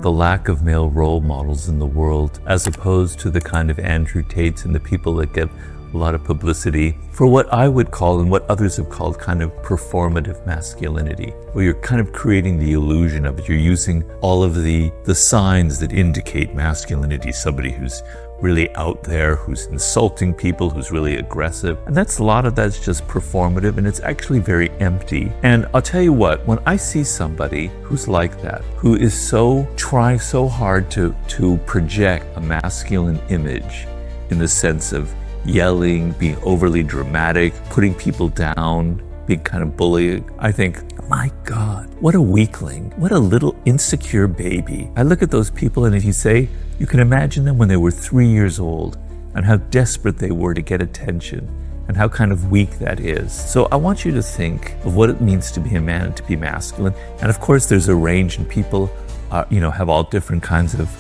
the lack of male role models in the world, as opposed to the kind of Andrew Tates and the people that get a lot of publicity for what I would call, and what others have called, kind of performative masculinity, where you're kind of creating the illusion of it. You're using all of the signs that indicate masculinity, somebody who's really out there, who's insulting people, who's really aggressive. And a lot of that's just performative, and it's actually very empty. And I'll tell you what, when I see somebody who's like that, who is trying so hard to project a masculine image in the sense of yelling, being overly dramatic, putting people down, being kind of bullying, I think, my God, what a weakling, what a little insecure baby. I look at those people, and if you can imagine them when they were 3 years old and how desperate they were to get attention and how kind of weak that is. So I want you to think of what it means to be a man and to be masculine. And of course, there's a range, and people have all different kinds of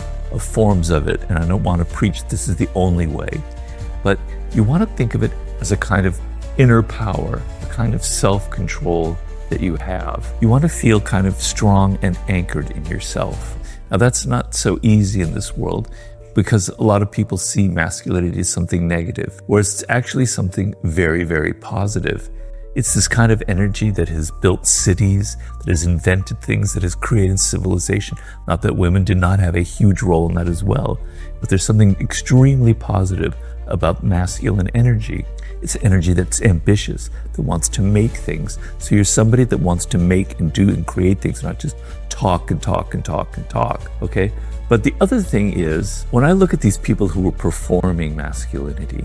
forms of it. And I don't want to preach this is the only way, but you want to think of it as a kind of inner power, a kind of self-control that you have. You want to feel kind of strong and anchored in yourself. Now, that's not so easy in this world, because a lot of people see masculinity as something negative, whereas it's actually something very, very positive. It's this kind of energy that has built cities, that has invented things, that has created civilization. Not that women did not have a huge role in that as well, but there's something extremely positive about masculine energy. It's energy that's ambitious, that wants to make things. So you're somebody that wants to make and do and create things, not just talk and talk and talk and talk, okay? But the other thing is, when I look at these people who are performing masculinity,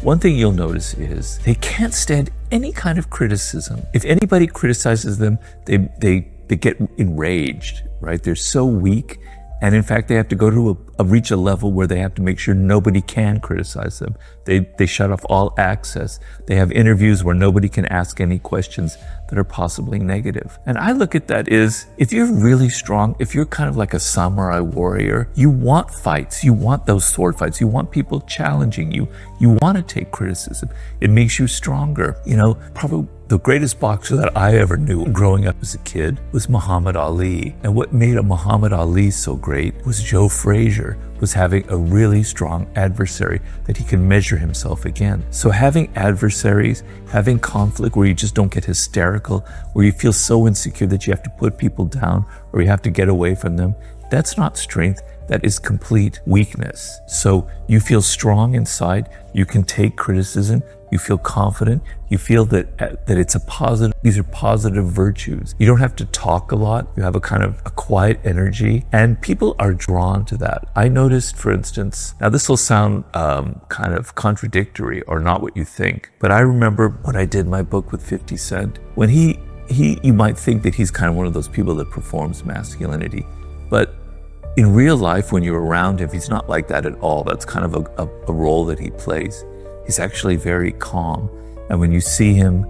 one thing you'll notice is they can't stand any kind of criticism. If anybody criticizes them, they get enraged, right? They're so weak. And in fact, they have to go to reach a level where they have to make sure nobody can criticize them. They shut off all access. They have interviews where nobody can ask any questions that are possibly negative. And I look at that as, if you're really strong, if you're kind of like a samurai warrior, you want fights. You want those sword fights. You want people challenging you. You want to take criticism. It makes you stronger. Probably the greatest boxer that I ever knew growing up as a kid was Muhammad Ali. And what made Muhammad Ali so great was Joe Frazier was having a really strong adversary that he can measure himself against. So having adversaries, having conflict where you just don't get hysterical, where you feel so insecure that you have to put people down or you have to get away from them, that's not strength. That is complete weakness. So you feel strong inside, you can take criticism, you feel confident, you feel that it's a positive, these are positive virtues. You don't have to talk a lot, you have a kind of a quiet energy, and people are drawn to that. I noticed, for instance, now this will sound kind of contradictory or not what you think, but I remember when I did my book with 50 Cent, when you might think that he's kind of one of those people that performs masculinity, but in real life, when you're around him, he's not like that at all. That's kind of a role that he plays. He's actually very calm. And when you see him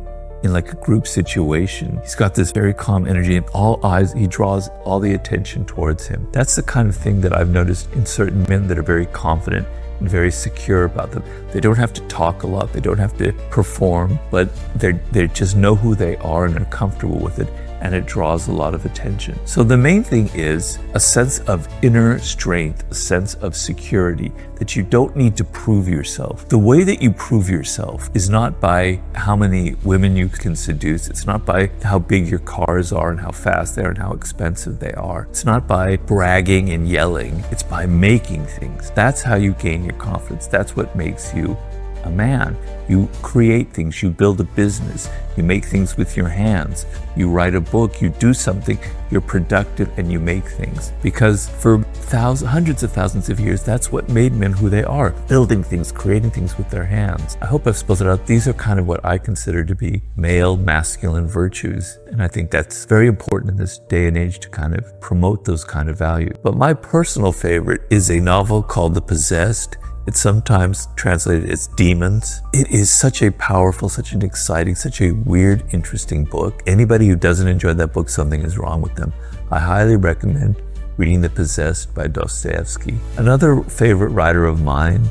in like a group situation, he's got this very calm energy, and all eyes, he draws all the attention towards him. That's the kind of thing that I've noticed in certain men that are very confident and very secure about them. They don't have to talk a lot. They don't have to perform, but they just know who they are and are comfortable with it. And it draws a lot of attention. So the main thing is a sense of inner strength, a sense of security, that you don't need to prove yourself. The way that you prove yourself is not by how many women you can seduce. It's not by how big your cars are and how fast they are and how expensive they are. It's not by bragging and yelling. It's by making things. That's how you gain your confidence. That's what makes you a man. You create things, you build a business, you make things with your hands, you write a book, you do something, you're productive, and you make things. Because for hundreds of thousands of years, that's what made men who they are, building things, creating things with their hands. I hope I've spelled it out. These are kind of what I consider to be male masculine virtues. And I think that's very important in this day and age to kind of promote those kind of values. But my personal favorite is a novel called The Possessed. It's sometimes translated as Demons. It is such a powerful, such an exciting, such a weird, interesting book. Anybody who doesn't enjoy that book, something is wrong with them. I highly recommend reading The Possessed by Dostoevsky. Another favorite writer of mine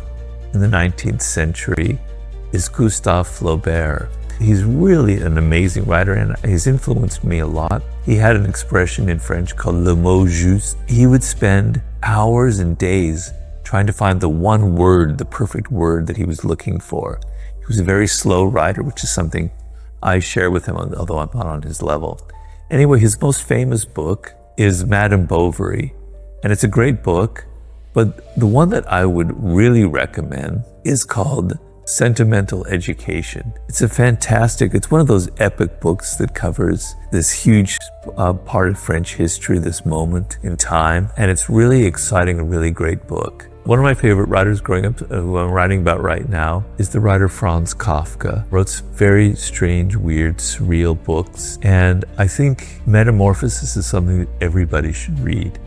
in the 19th century is Gustave Flaubert. He's really an amazing writer, and he's influenced me a lot. He had an expression in French called le mot juste. He would spend hours and days trying to find the one word, the perfect word that he was looking for. He was a very slow writer, which is something I share with him, although I'm not on his level. Anyway, his most famous book is Madame Bovary, and it's a great book, but the one that I would really recommend is called Sentimental Education. It's one of those epic books that covers this huge part of French history, this moment in time, and it's really exciting, a really great book. One of my favorite writers growing up, who I'm writing about right now, is the writer Franz Kafka. Wrote very strange, weird, surreal books, and I think Metamorphosis is something that everybody should read.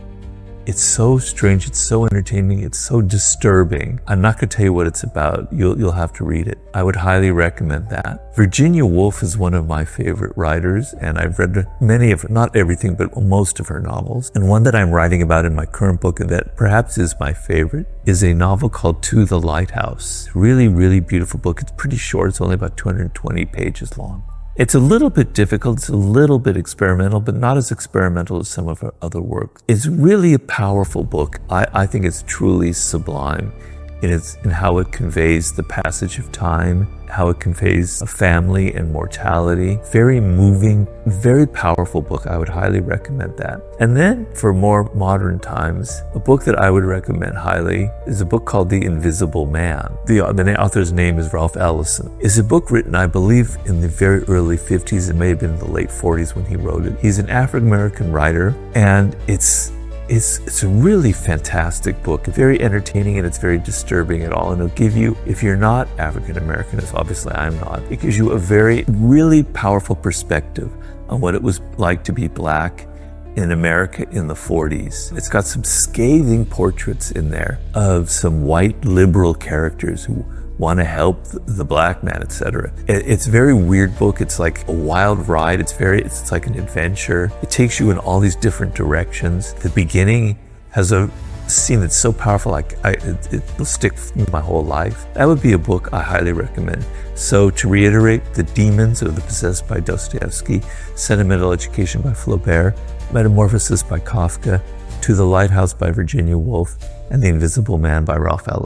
It's so strange, it's so entertaining, it's so disturbing. I'm not going to tell you what it's about. You'll have to read it. I would highly recommend that. Virginia Woolf is one of my favorite writers, and I've read many of her, not everything, but most of her novels. And one that I'm writing about in my current book, and that perhaps is my favorite, is a novel called To the Lighthouse. Really, really beautiful book. It's pretty short. It's only about 220 pages long. It's a little bit difficult, it's a little bit experimental, but not as experimental as some of her other work. It's really a powerful book. I think it's truly sublime in how it conveys the passage of time, how it conveys a family and mortality. Very moving, very powerful book. I would highly recommend that. And then for more modern times, a book that I would recommend highly is a book called The Invisible Man. The author's name is Ralph Ellison. It's a book written, I believe, in the very early 50s. It may have been in the late 40s when he wrote it. He's an African-American writer, and it's a really fantastic book, very entertaining, and it's very disturbing at all. And it'll give you, if you're not African American, as obviously I'm not, it gives you a really powerful perspective on what it was like to be Black in America in the 40s. It's got some scathing portraits in there of some white liberal characters who want to help the Black man, etc. It's a very weird book. It's like a wild ride. It's like an adventure. It takes you in all these different directions. The beginning has a scene that's so powerful, it'll stick with me my whole life. That would be a book I highly recommend. So to reiterate, The Demons or The Possessed by Dostoevsky, Sentimental Education by Flaubert, Metamorphosis by Kafka, To the Lighthouse by Virginia Woolf, and The Invisible Man by Ralph Ellison.